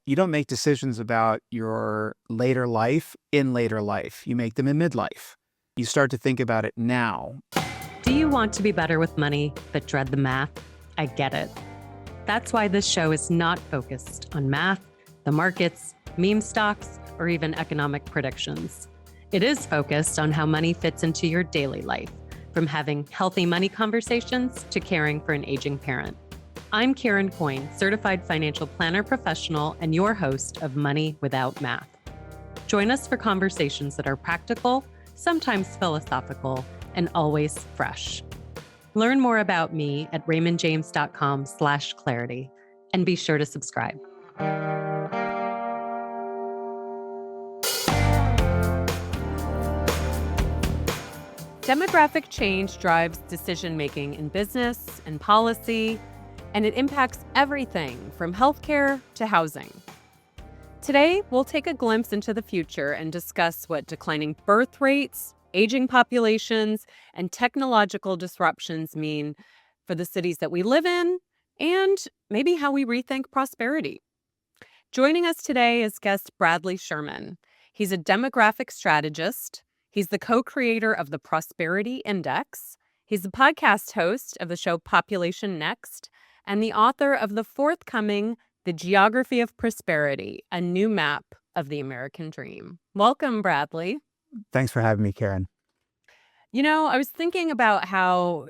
you don't make decisions about your later life in later life. You make them in midlife. You start to think about it now. Do you want to be better with money but dread the math? I get it. That's why this show is not focused on math, the markets, meme stocks, or even economic predictions. It is focused on how money fits into your daily life, from having healthy money conversations to caring for an aging parent. I'm Coyne, certified financial planner professional and your host of Money Without Math. Join us for conversations that are practical, sometimes philosophical, and always fresh. Learn more about me at raymondjames.com/clarity and be sure to subscribe. Demographic change drives decision-making in business and policy, and it impacts everything from healthcare to housing. Today, we'll take a glimpse into the future and discuss what declining birth rates, aging populations, and technological disruptions mean for the cities that we live in, and maybe how we rethink prosperity. Joining us today is guest Bradley Schurman. He's a demographic strategist. He's the co-creator of the Prosperity Index. He's the podcast host of the show Population Next and the author of the forthcoming The Geography of Prosperity, a new map of the American dream. Welcome, Bradley. Thanks for having me, Karen. I was thinking about how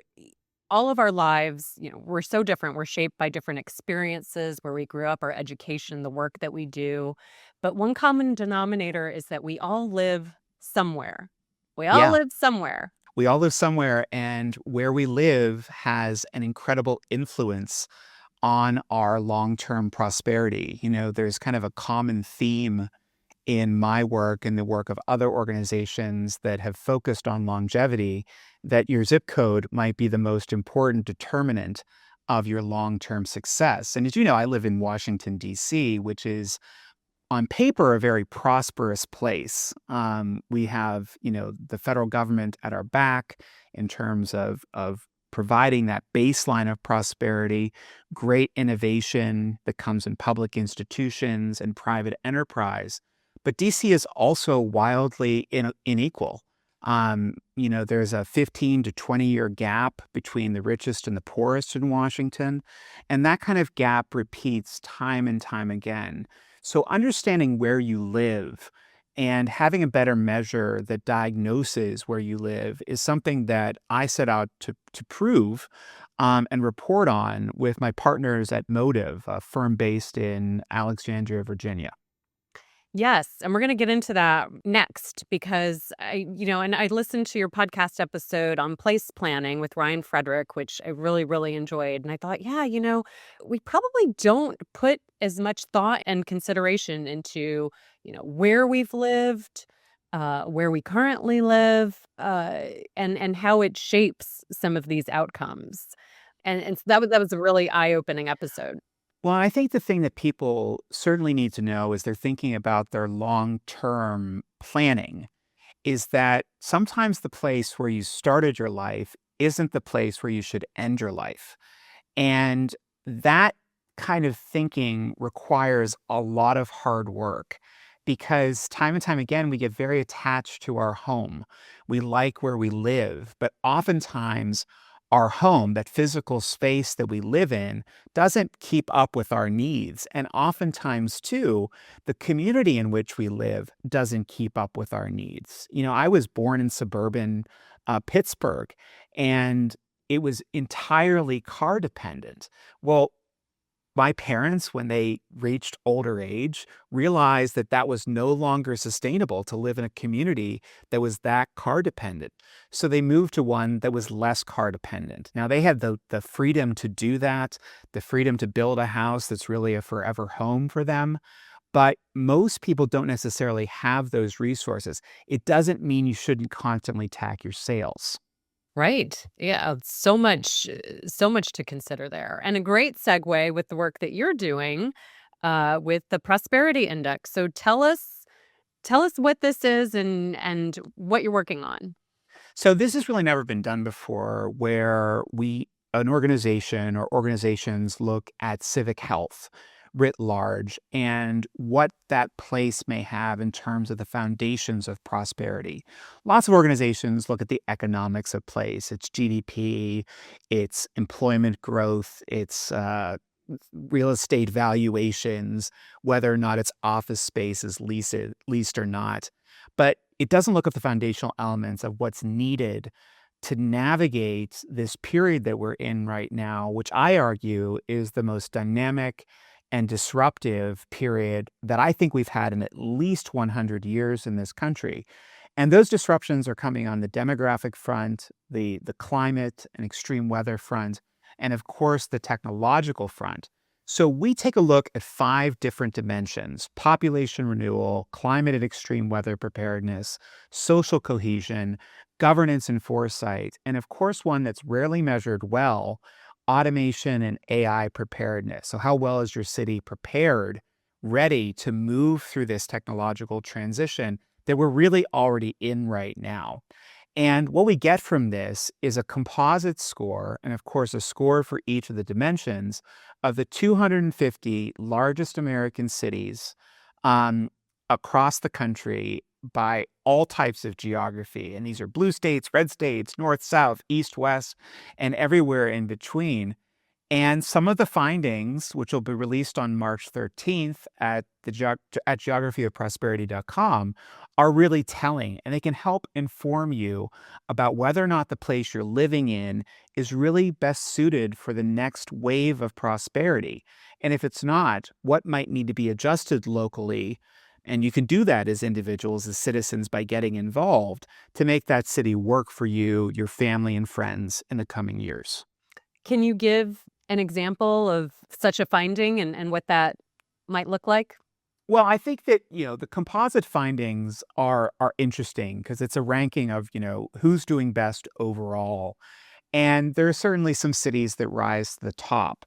all of our lives, we're so different. We're shaped by different experiences, where we grew up, our education, the work that we do. But one common denominator is that we all live somewhere. We all live somewhere. We all live somewhere, and where we live has an incredible influence on our long-term prosperity. There's kind of a common theme in my work and the work of other organizations that have focused on longevity, that your zip code might be the most important determinant of your long-term success. And as you know, I live in Washington, D.C., which is on paper a very prosperous place. We have, the federal government at our back in terms of providing that baseline of prosperity, great innovation that comes in public institutions and private enterprise. But DC is also wildly unequal. There's a 15 to 20-year gap between the richest and the poorest in Washington, and that kind of gap repeats time and time again. So understanding where you live and having a better measure that diagnoses where you live is something that I set out to prove and report on with my partners at Motive, a firm based in Alexandria, Virginia. Yes, and we're going to get into that next because I listened to your podcast episode on place planning with Ryan Frederick, which I really, really enjoyed. And I thought, we probably don't put as much thought and consideration into, where we've lived, where we currently live, and how it shapes some of these outcomes. And so that was a really eye-opening episode. Well, I think the thing that people certainly need to know as they're thinking about their long-term planning is that sometimes the place where you started your life isn't the place where you should end your life. And that kind of thinking requires a lot of hard work because time and time again, we get very attached to our home. We like where we live, but oftentimes our home, that physical space that we live in, doesn't keep up with our needs. And oftentimes, too, the community in which we live doesn't keep up with our needs. I was born in suburban Pittsburgh, and it was entirely car dependent. Well, my parents, when they reached older age, realized that that was no longer sustainable to live in a community that was that car dependent. So they moved to one that was less car dependent. Now, they had the freedom to do that, the freedom to build a house that's really a forever home for them. But most people don't necessarily have those resources. It doesn't mean you shouldn't constantly tack your sails. Right. Yeah. So much to consider there. And a great segue with the work that you're doing with the Prosperity Index. So tell us what this is and what you're working on. So this has really never been done before, where an organization or organizations look at civic health, writ large and what that place may have in terms of the foundations of prosperity. Lots of organizations look at the economics of place, its GDP, its employment growth, its real estate valuations, whether or not its office space is leased or not. But it doesn't look at the foundational elements of what's needed to navigate this period that we're in right now, which I argue is the most dynamic and disruptive period that I think we've had in at least 100 years in this country. And those disruptions are coming on the demographic front, the climate and extreme weather front, and of course, the technological front. So we take a look at 5 different dimensions: population renewal, climate and extreme weather preparedness, social cohesion, governance and foresight, and of course, one that's rarely measured well, automation and AI preparedness. So how well is your city prepared, ready to move through this technological transition that we're really already in right now? And what we get from this is a composite score, and of course, a score for each of the dimensions of the 250 largest American cities across the country by all types of geography. And these are blue states, red states, north, south, east, west, and everywhere in between. And some of the findings, which will be released on March 13th at geographyofprosperity.com, are really telling, and they can help inform you about whether or not the place you're living in is really best suited for the next wave of prosperity. And if it's not, what might need to be adjusted locally. And you can do that as individuals, as citizens, by getting involved to make that city work for you, your family, and friends in the coming years. Can you give an example of such a finding and what that might look like? Well, I think that, the composite findings are interesting because it's a ranking of, who's doing best overall. And there are certainly some cities that rise to the top.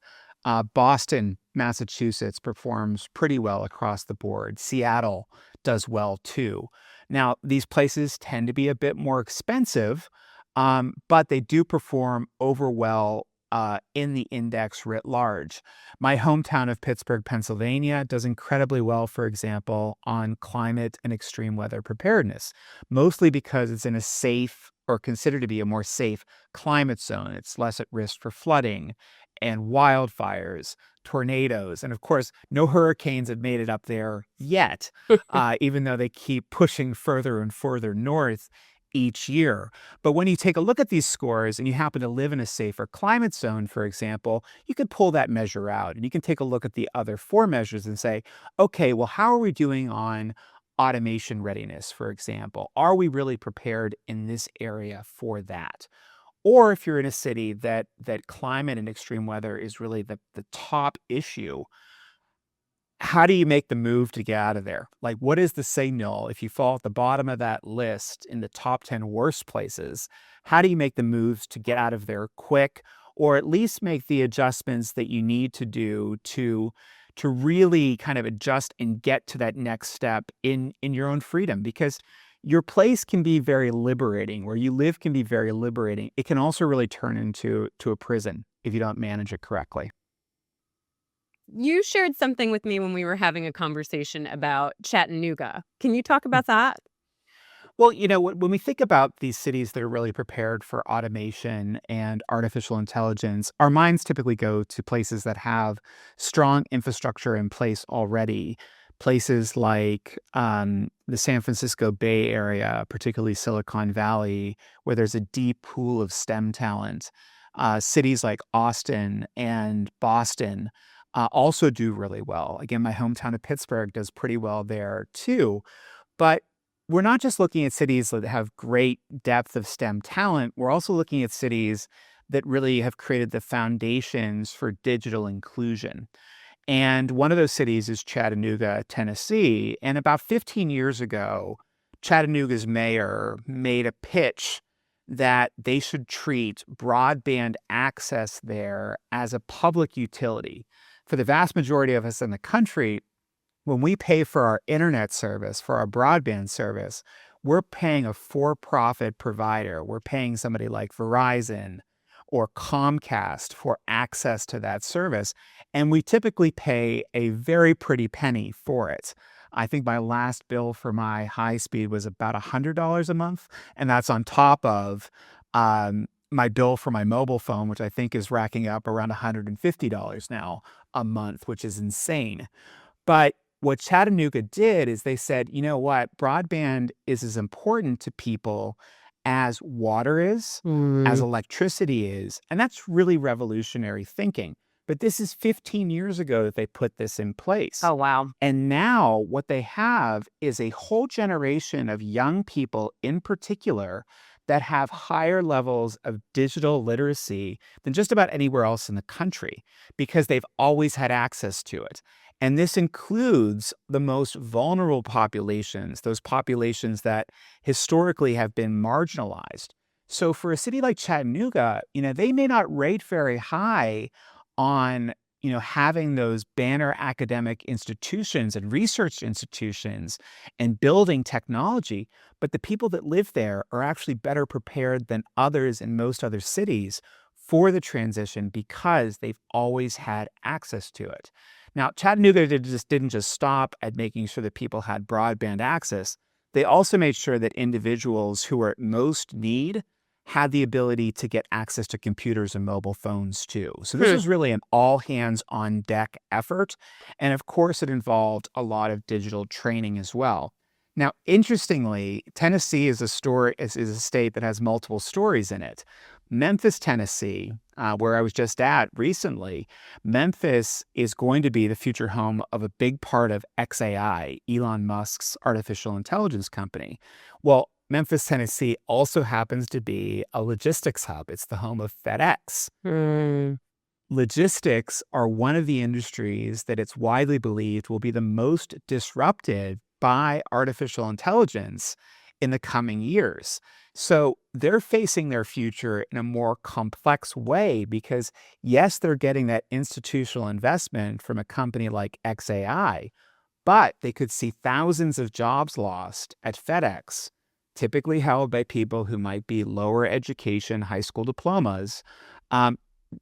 Boston, Massachusetts performs pretty well across the board. Seattle does well too. Now, these places tend to be a bit more expensive, but they do perform over well in the index writ large. My hometown of Pittsburgh, Pennsylvania, does incredibly well, for example, on climate and extreme weather preparedness, mostly because it's in a safe, or considered to be a more safe, climate zone. It's less at risk for flooding and wildfires, tornadoes, and of course, no hurricanes have made it up there yet, even though they keep pushing further and further north each year. But when you take a look at these scores and you happen to live in a safer climate zone, for example, you can pull that measure out and you can take a look at the other 4 measures and say, okay, well, how are we doing on automation readiness, for example? Are we really prepared in this area for that? Or if you're in a city that climate and extreme weather is really the top issue, how do you make the move to get out of there? Like, what is the signal if you fall at the bottom of that list in the top 10 worst places? How do you make the moves to get out of there quick, or at least make the adjustments that you need to do to really kind of adjust and get to that next step in your own freedom? Because your place can be very liberating. Where you live can be very liberating. It can also really turn into a prison if you don't manage it correctly. You shared something with me when we were having a conversation about Chattanooga. Can you talk about that? Well, when we think about these cities that are really prepared for automation and artificial intelligence, our minds typically go to places that have strong infrastructure in place already. Places like the San Francisco Bay Area, particularly Silicon Valley, where there's a deep pool of STEM talent. Cities like Austin and Boston also do really well. Again, my hometown of Pittsburgh does pretty well there too. But we're not just looking at cities that have great depth of STEM talent. We're also looking at cities that really have created the foundations for digital inclusion. And one of those cities is Chattanooga, Tennessee. And about 15 years ago, Chattanooga's mayor made a pitch that they should treat broadband access there as a public utility. For the vast majority of us in the country, when we pay for our internet service, for our broadband service, we're paying a for-profit provider. We're paying somebody like Verizon or Comcast for access to that service. And we typically pay a very pretty penny for it. I think my last bill for my high speed was about $100 a month. And that's on top of my bill for my mobile phone, which I think is racking up around $150 now a month, which is insane. But what Chattanooga did is they said, you know what, broadband is as important to people as water is, as Mm. electricity is. And that's really revolutionary thinking. But this is 15 years ago that they put this in place. Oh, wow. And now what they have is a whole generation of young people in particular that have higher levels of digital literacy than just about anywhere else in the country because they've always had access to it. And this includes the most vulnerable populations, those populations that historically have been marginalized. So for a city like Chattanooga, they may not rate very high on, having those banner academic institutions and research institutions and building technology, but the people that live there are actually better prepared than others in most other cities for the transition because they've always had access to it. Now, Chattanooga didn't just stop at making sure that people had broadband access. They also made sure that individuals who are at most need had the ability to get access to computers and mobile phones too. So this was really an all hands on deck effort. And of course, it involved a lot of digital training as well. Now, interestingly, Tennessee is a state that has multiple stories in it. Memphis, Tennessee, where I was just at recently, Memphis is going to be the future home of a big part of XAI, Elon Musk's artificial intelligence company. Well, Memphis, Tennessee also happens to be a logistics hub. It's the home of FedEx. Mm. Logistics are one of the industries that it's widely believed will be the most disrupted by artificial intelligence in the coming years. So they're facing their future in a more complex way because, yes, they're getting that institutional investment from a company like XAI, but they could see thousands of jobs lost at FedEx, typically held by people who might be lower education, high school diplomas,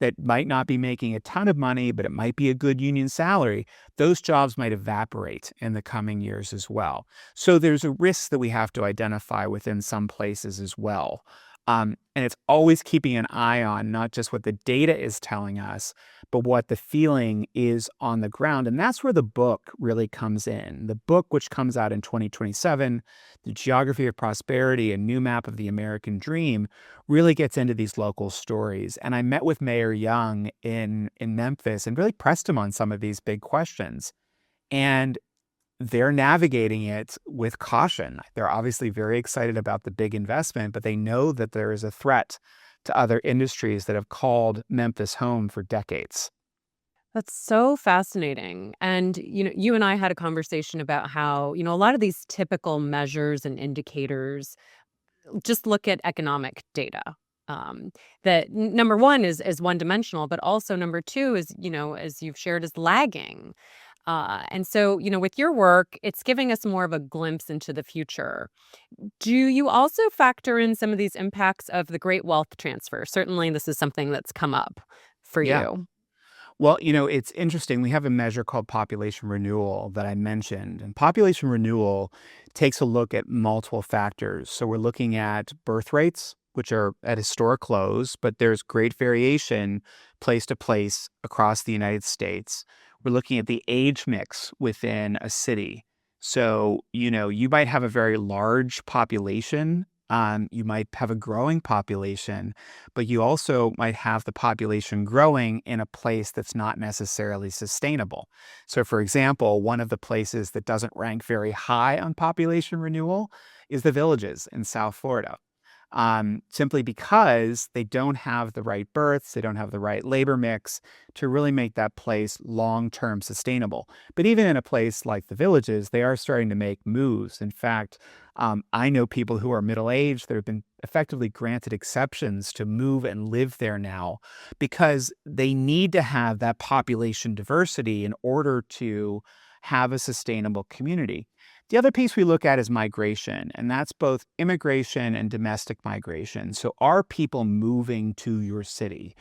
that might not be making a ton of money, but it might be a good union salary. Those jobs might evaporate in the coming years as well. So there's a risk that we have to identify within some places as well. And it's always keeping an eye on not just what the data is telling us, but what the feeling is on the ground. And that's where the book really comes in. The book, which comes out in 2027, The Geography of Prosperity, a new map of the American dream, really gets into these local stories. And I met with Mayor Young in Memphis and really pressed him on some of these big questions. And they're navigating it with caution. They're obviously very excited about the big investment, but they know that there is a threat to other industries that have called Memphis home for decades. That's so fascinating. And, you and I had a conversation about how, a lot of these typical measures and indicators just look at economic data. That number one is one dimensional, but also number two is, as you've shared, is lagging. And so, with your work, it's giving us more of a glimpse into the future. Do you also factor in some of these impacts of the great wealth transfer? Certainly, this is something that's come up for Yeah. you. Well, it's interesting. We have a measure called population renewal that I mentioned. And population renewal takes a look at multiple factors. So we're looking at birth rates, which are at historic lows, but there's great variation place to place across the United States. We're looking at the age mix within a city. So, you might have a very large population. You might have a growing population, but you also might have the population growing in a place that's not necessarily sustainable. So, for example, one of the places that doesn't rank very high on population renewal is the Villages in South Florida. Simply because they don't have the right births, they don't have the right labor mix to really make that place long-term sustainable. But even in a place like the Villages, they are starting to make moves. In fact, I know people who are middle-aged that have been effectively granted exceptions to move and live there now because they need to have that population diversity in order to have a sustainable community. The other piece we look at is migration, and that's both immigration and domestic migration. So, are people moving to your city?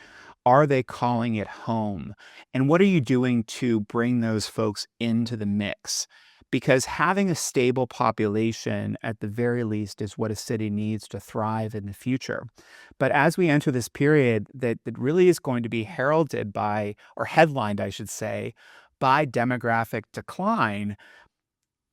Are they calling it home? And what are you doing to bring those folks into the mix? Because having a stable population, at the very least, is what a city needs to thrive in the future. But as we enter this period that really is going to be heralded by, or headlined, I should say, by demographic decline,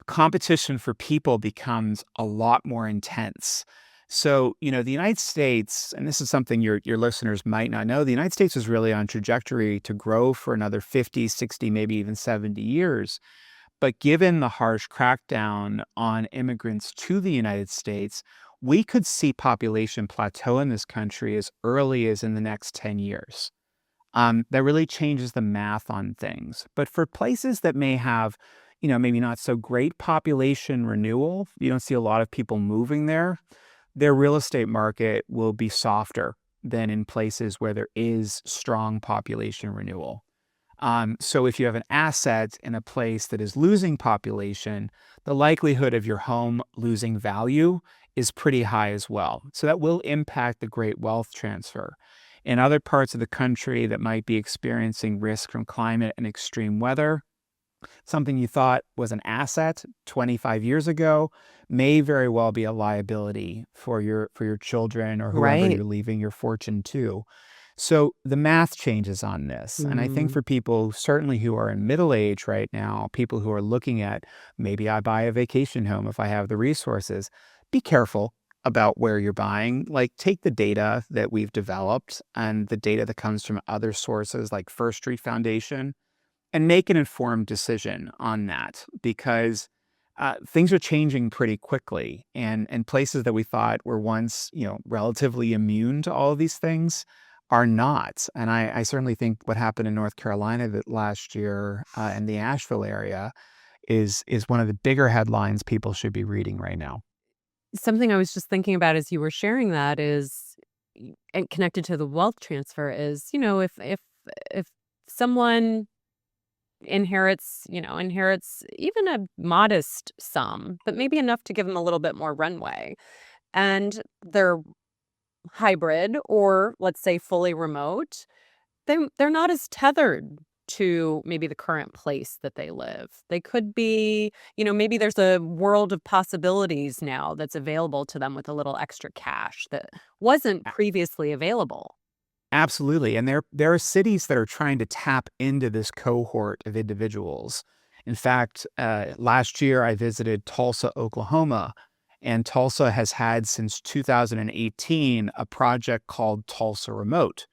competition for people becomes a lot more intense. So, the United States, and this is something your listeners might not know, the United States is really on trajectory to grow for another 50, 60, maybe even 70 years. But given the harsh crackdown on immigrants to the United States, we could see population plateau in this country as early as in the next 10 years. That really changes the math on things. But for places that may have, maybe not so great population renewal, you don't see a lot of people moving there, their real estate market will be softer than in places where there is strong population renewal. So if you have an asset in a place that is losing population, the likelihood of your home losing value is pretty high as well. So that will impact the great wealth transfer. In other parts of the country that might be experiencing risk from climate and extreme weather, something you thought was an asset 25 years ago may very well be a liability for your children or whoever Right. you're leaving your fortune to. So the math changes on this. And I think Mm. for people certainly who are in middle age right now, people who are looking at maybe I buy a vacation home if I have the resources, be careful about where you're buying. Like, take the data that we've developed and the data that comes from other sources like First Street Foundation and make an informed decision on that, because things are changing pretty quickly, and places that we thought were once relatively immune to all of these things are not. And I certainly think what happened in North Carolina that last year in the Asheville area is one of the bigger headlines people should be reading right now. Something I was just thinking about as you were sharing that is, and connected to the wealth transfer is, if someone inherits even a modest sum, but maybe enough to give them a little bit more runway, and they're hybrid or let's say fully remote, they're not as tethered to maybe the current place that they live. They could be, maybe there's a world of possibilities now that's available to them with a little extra cash that wasn't previously available. Absolutely. And there are cities that are trying to tap into this cohort of individuals. In fact, last year I visited Tulsa, Oklahoma, and Tulsa has had since 2018 a project called Tulsa Remote.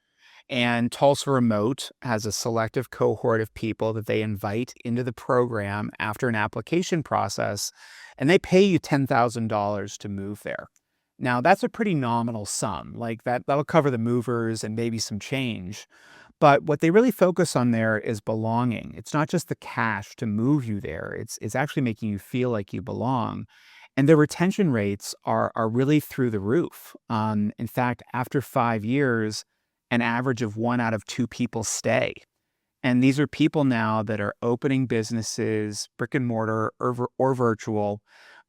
And Tulsa Remote has a selective cohort of people that they invite into the program after an application process, and they pay you $10,000 to move there. Now, that's a pretty nominal sum. Like that'll cover the movers and maybe some change. But what they really focus on there is belonging. It's not just the cash to move you there. It's actually making you feel like you belong. And the retention rates are really through the roof. In fact, after 5 years, an average of 1 out of 2 people stay. And these are people now that are opening businesses, brick and mortar or virtual,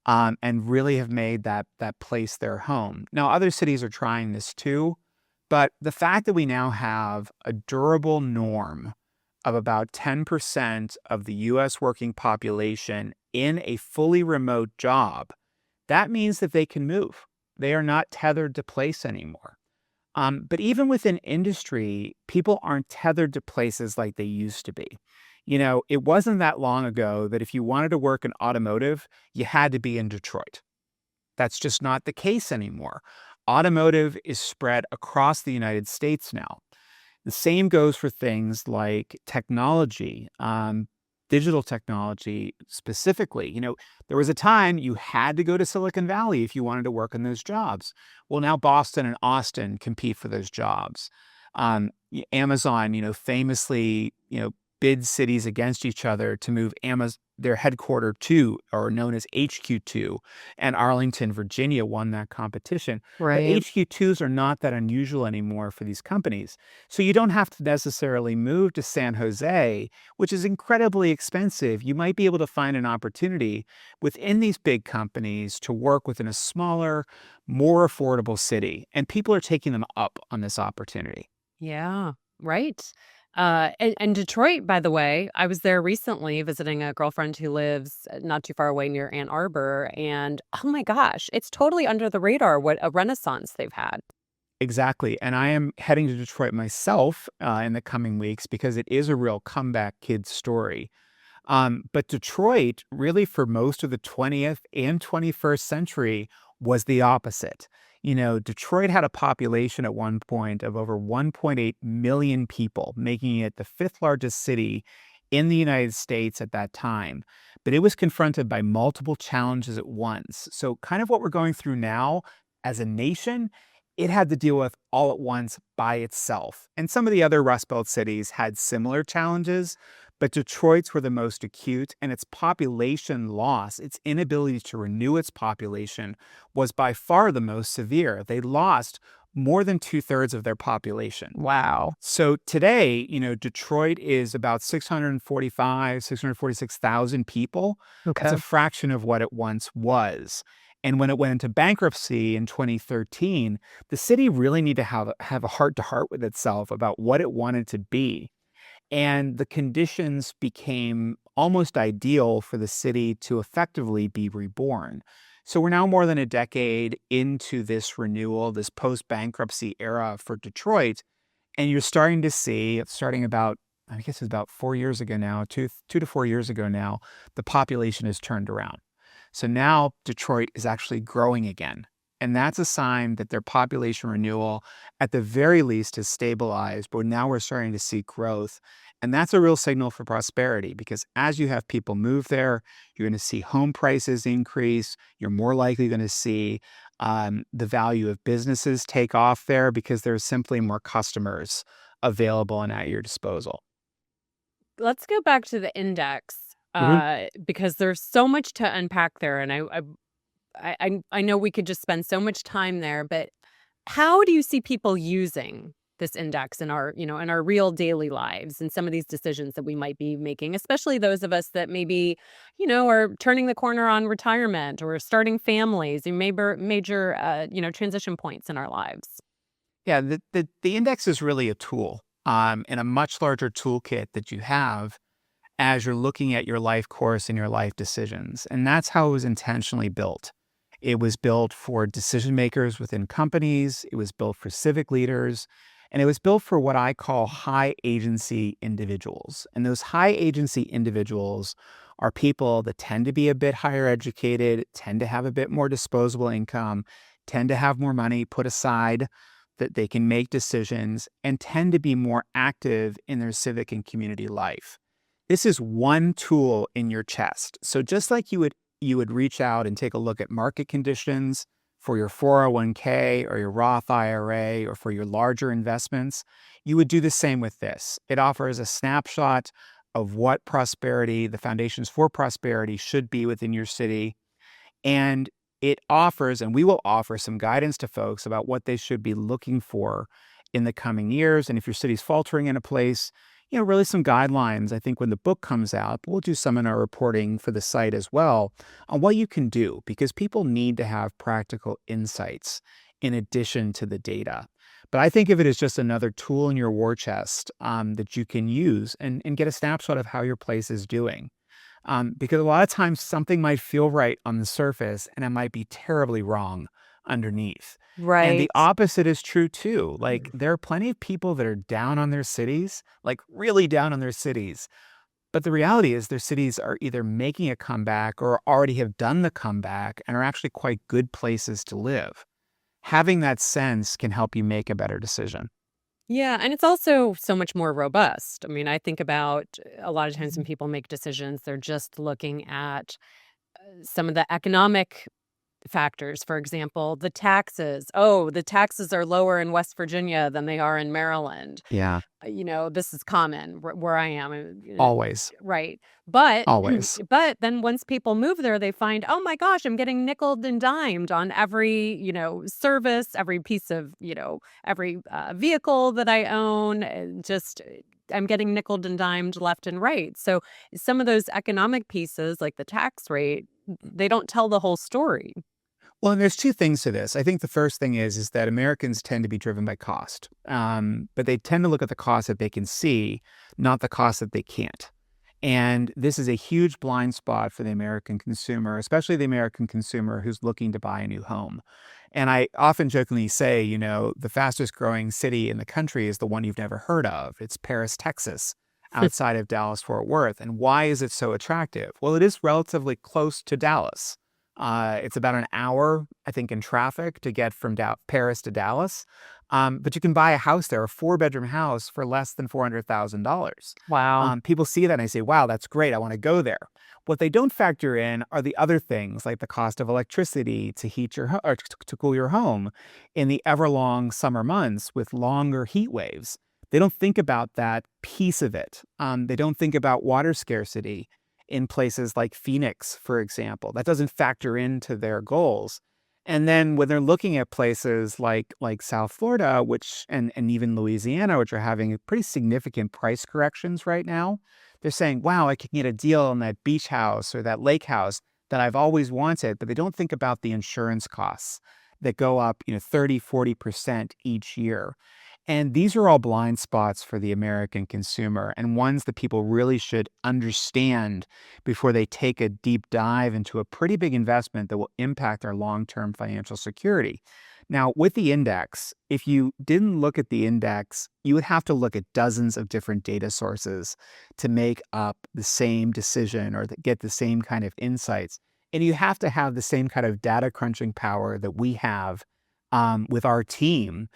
and really have made that place their home. Now, other cities are trying this too, but the fact that we now have a durable norm of about 10% of the US working population in a fully remote job, that means that they can move. They are not tethered to place anymore. But even within industry, people aren't tethered to places like they used to be. It wasn't that long ago that if you wanted to work in automotive, you had to be in Detroit. That's just not the case anymore. Automotive is spread across the United States now. The same goes for things like technology, digital technology specifically. There was a time you had to go to Silicon Valley if you wanted to work in those jobs. Well, now Boston and Austin compete for those jobs. Amazon, famously, bid cities against each other to move their headquarter two, or known as HQ2, and Arlington, Virginia won that competition. But Right. HQ2s are not that unusual anymore for these companies. So you don't have to necessarily move to San Jose, which is incredibly expensive. You might be able to find an opportunity within these big companies to work within a smaller, more affordable city. And people are taking them up on this opportunity. Yeah, right. And Detroit, by the way, I was there recently visiting a girlfriend who lives not too far away near Ann Arbor. And oh my gosh, it's totally under the radar what a renaissance they've had. Exactly. And I am heading to Detroit myself in the coming weeks because it is a real comeback kid story. But Detroit, really, for most of the 20th and 21st century, was the opposite. Detroit had a population at one point of over 1.8 million people, making it the fifth largest city in the United States at that time. But it was confronted by multiple challenges at once. So, kind of what we're going through now as a nation, it had to deal with all at once by itself. And some of the other Rust Belt cities had similar challenges, but Detroit's were the most acute, and its population loss, its inability to renew its population, was by far the most severe. They lost more than two-thirds of their population. Wow. So today, Detroit is about 646,000 people. That's Okay. a fraction of what it once was. And when it went into bankruptcy in 2013, the city really needed to have a heart-to-heart with itself about what it wanted to be. And the conditions became almost ideal for the city to effectively be reborn. So we're now more than a decade into this renewal, this post-bankruptcy era for Detroit. And you're starting to see, starting about, I guess it's about 4 years ago now, 2 to 4 years ago now, the population has turned around. So now Detroit is actually growing again. And that's a sign that their population renewal, at the very least, has stabilized, but now we're starting to see growth. And that's a real signal for prosperity because as you have people move there, you're going to see home prices increase. You're more likely going to see the value of businesses take off there because there's simply more customers available and at your disposal. Let's go back to the index Mhm. because there's so much to unpack there, and I know we could just spend so much time there, but how do you see people using this index in our, in our real daily lives and some of these decisions that we might be making, especially those of us that maybe, are turning the corner on retirement or starting families and major transition points in our lives? Yeah, the index is really a tool and a much larger toolkit that you have as you're looking at your life course and your life decisions. And that's how it was intentionally built. It was built for decision makers within companies, it was built for civic leaders, and it was built for what I call high agency individuals. And those high agency individuals are people that tend to be a bit higher educated, tend to have a bit more disposable income, tend to have more money put aside that they can make decisions, and tend to be more active in their civic and community life. This is one tool in your chest. So just like you would reach out and take a look at market conditions for your 401k or your Roth IRA or for your larger investments, you would do the same with this. It offers a snapshot of what prosperity, the foundations for prosperity should be within your city. And it offers, and we will offer some guidance to folks about what they should be looking for in the coming years. And if your city's faltering in a place, really some guidelines. I think when the book comes out, we'll do some in our reporting for the site as well on what you can do because people need to have practical insights in addition to the data. But I think of it as just another tool in your war chest that you can use and get a snapshot of how your place is doing. Because a lot of times something might feel right on the surface and it might be terribly wrong underneath. And the Right. opposite is true too. Like there are plenty of people that are down on their cities, like really down on their cities. But the reality is their cities are either making a comeback or already have done the comeback and are actually quite good places to live. Having that sense can help you make a better decision. Yeah, and it's also so much more robust. I mean, I think about a lot of times when people make decisions, they're just looking at some of the economic factors. For example, the taxes. Oh, the taxes are lower in West Virginia than they are in Maryland. Yeah, This is common where I am. always, Right. But always. but then once people move there, they find, oh my gosh, I'm getting nickeled and dimed on every, service, every piece of, every vehicle that I own. And just I'm getting nickeled and dimed left and right. So some of those economic pieces, like the tax rate, they don't tell the whole story. Well, and there's two things to this. I think the first thing is that Americans tend to be driven by cost, but they tend to look at the cost that they can see, not the cost that they can't. And this is a huge blind spot for the American consumer, especially the American consumer who's looking to buy a new home. And I often jokingly say, the fastest growing city in the country is the one you've never heard of. It's Paris, Texas, outside of Dallas, Fort Worth. And why is it so attractive? Well, it is relatively close to Dallas. It's about an hour, I think, in traffic to get from Paris to Dallas. But you can buy a house there, a 4-bedroom house, for less than $400,000. Wow. People see that and they say, wow, that's great. I want to go there. What they don't factor in are the other things like the cost of electricity to heat your or to cool your home in the everlong summer months with longer heat waves. They don't think about that piece of it. They don't think about water scarcity in places like Phoenix, for example. That doesn't factor into their goals. And then when they're looking at places like South Florida, which and even Louisiana, which are having pretty significant price corrections right now, they're saying, wow, I can get a deal on that beach house or that lake house that I've always wanted, but they don't think about the insurance costs that go up, 30, 40% each year. And these are all blind spots for the American consumer and ones that people really should understand before they take a deep dive into a pretty big investment that will impact their long-term financial security. Now, with the index, if you didn't look at the index, you would have to look at dozens of different data sources to make up the same decision or to get the same kind of insights. And you have to have the same kind of data crunching power that we have with our team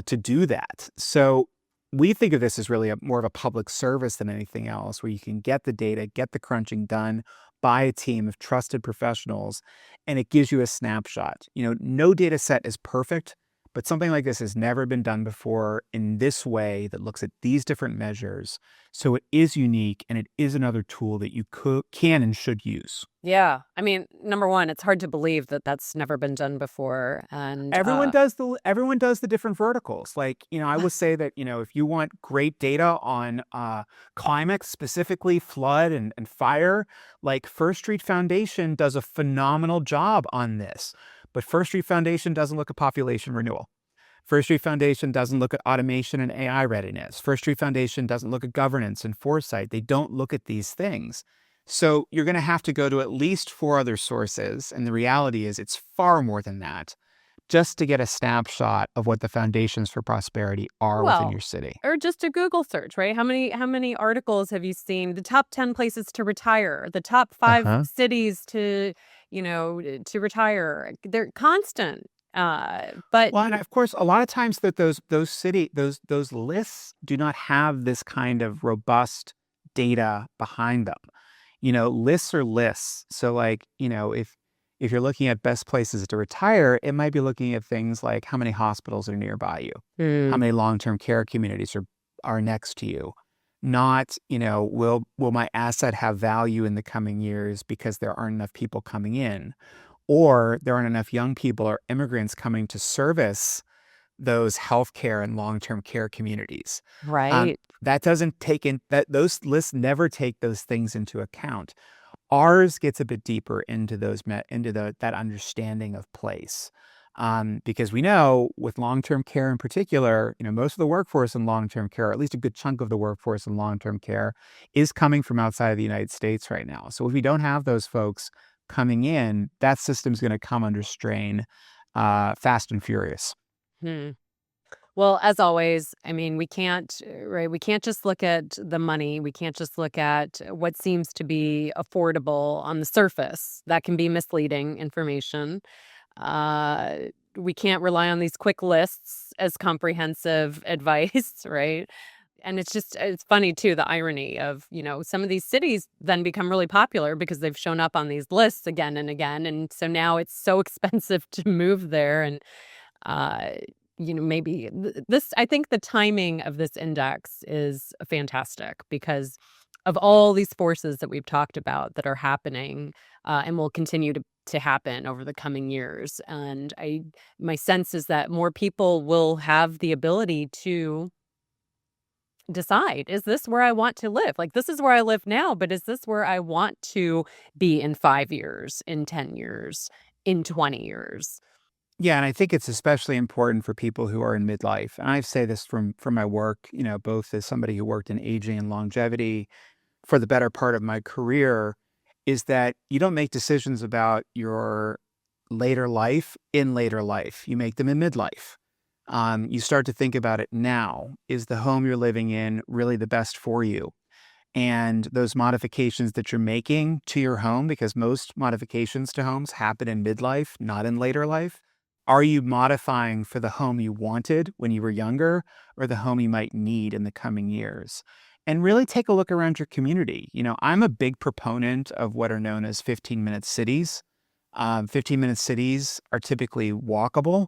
to do that. So we think of this as really more of a public service than anything else, where you can get the data, get the crunching done by a team of trusted professionals, and it gives you a snapshot. No data set is perfect, but something like this has never been done before in this way that looks at these different measures. So it is unique, and it is another tool that you can and should use. Yeah. I mean, number one, it's hard to believe that that's never been done before. And Everyone does the different verticals. Like, I would say that, if you want great data on climate, specifically flood and fire, like First Street Foundation does a phenomenal job on this. But First Street Foundation doesn't look at population renewal. First Street Foundation doesn't look at automation and AI readiness. First Street Foundation doesn't look at governance and foresight. They don't look at these things. So you're going to have to go to at least 4 other sources. And the reality is it's far more than that, just to get a snapshot of what the foundations for prosperity are within your city. Or just a Google search, right? How many articles have you seen? The top 10 places to retire, the top 5 cities to retire. They're constant. But Well, and of course, a lot of times that those lists do not have this kind of robust data behind them. Lists are lists. So if you're looking at best places to retire, it might be looking at things like how many hospitals are nearby you, how many long-term care communities are next to you. Not, will my asset have value in the coming years because there aren't enough people coming in, or there aren't enough young people or immigrants coming to service those healthcare and long-term care communities. right. That doesn't take in that those lists never take those things into account. Ours gets a bit deeper into that understanding of place. Because we know with long-term care in particular, most of the workforce in long-term care, or at least a good chunk of the workforce in long-term care, is coming from outside of the United States right now. So if we don't have those folks coming in, that system's going to come under strain fast and furious. Hmm. Well, as always, I mean, we can't, right? We can't just look at the money. We can't just look at what seems to be affordable on the surface. That can be misleading information. We can't rely on these quick lists as comprehensive advice, right? And it's funny too, the irony of, some of these cities then become really popular because they've shown up on these lists again and again. And so now it's so expensive to move there. And, uh, maybe I think the timing of this index is fantastic because of all these forces that we've talked about that are happening and will continue to happen over the coming years. And my sense is that more people will have the ability to decide, is this where I want to live? Like, this is where I live now, but is this where I want to be in 5 years, in 10 years, in 20 years? Yeah, and I think it's especially important for people who are in midlife. And I say this from my work, both as somebody who worked in aging and longevity for the better part of my career, is that you don't make decisions about your later life in later life. You make them in midlife. You start to think about it now. Is the home you're living in really the best for you? And those modifications that you're making to your home, because most modifications to homes happen in midlife, not in later life. Are you modifying for the home you wanted when you were younger or the home you might need in the coming years? And really take a look around your community. I'm a big proponent of what are known as 15-minute cities. 15-minute cities are typically walkable,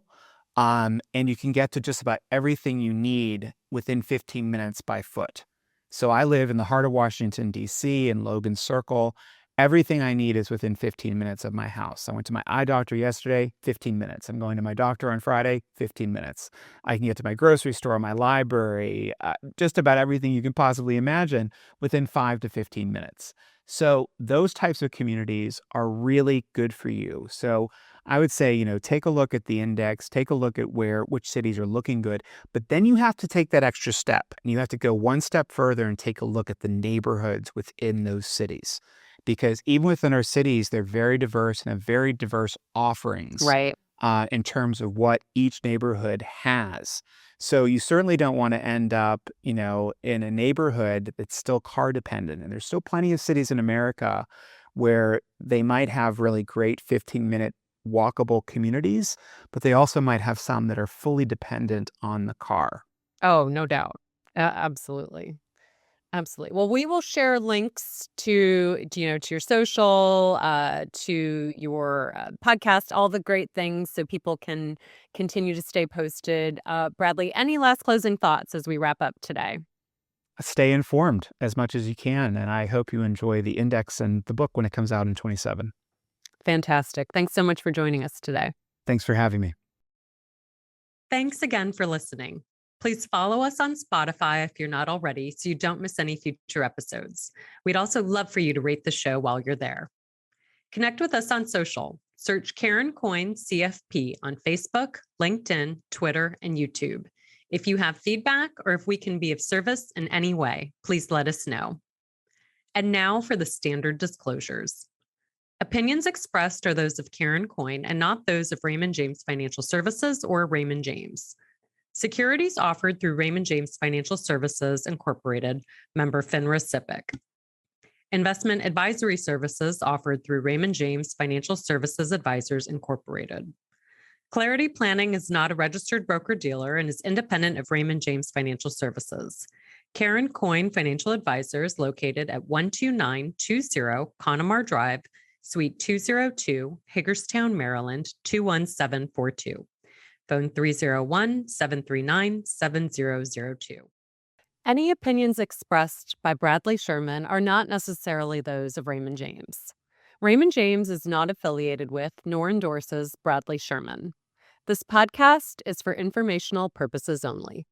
and you can get to just about everything you need within 15 minutes by foot. So I live in the heart of Washington, D.C., in Logan Circle. Everything I need is within 15 minutes of my house. I went to my eye doctor yesterday, 15 minutes. I'm going to my doctor on Friday, 15 minutes. I can get to my grocery store, my library, just about everything you can possibly imagine within 5 to 15 minutes. So those types of communities are really good for you. So I would say, take a look at the index, take a look at which cities are looking good, but then you have to take that extra step and you have to go one step further and take a look at the neighborhoods within those cities. Because even within our cities, they're very diverse and have very diverse offerings Right. in terms of what each neighborhood has. So you certainly don't want to end up, in a neighborhood that's still car dependent. And there's still plenty of cities in America where they might have really great 15-minute walkable communities, but they also might have some that are fully dependent on the car. Oh, no doubt. Absolutely. Absolutely. Well, we will share links to your social, to your podcast, all the great things so people can continue to stay posted. Bradley, any last closing thoughts as we wrap up today? Stay informed as much as you can, and I hope you enjoy the index and the book when it comes out in 27. Fantastic. Thanks so much for joining us today. Thanks for having me. Thanks again for listening. Please follow us on Spotify if you're not already so you don't miss any future episodes. We'd also love for you to rate the show while you're there. Connect with us on social. Search Karen Coyne CFP on Facebook, LinkedIn, Twitter, and YouTube. If you have feedback or if we can be of service in any way, please let us know. And now for the standard disclosures. Opinions expressed are those of Karen Coyne and not those of Raymond James Financial Services or Raymond James. Securities offered through Raymond James Financial Services Incorporated, member FINRA SIPC. Investment advisory services offered through Raymond James Financial Services Advisors Incorporated. Clarity Planning is not a registered broker-dealer and is independent of Raymond James Financial Services. Karen Coyne Financial Advisors, located at 12920 Connemara Drive, Suite 202, Hagerstown, Maryland, 21742. Phone 301-739-7002. Any opinions expressed by Bradley Schurman are not necessarily those of Raymond James. Raymond James is not affiliated with nor endorses Bradley Schurman. This podcast is for informational purposes only.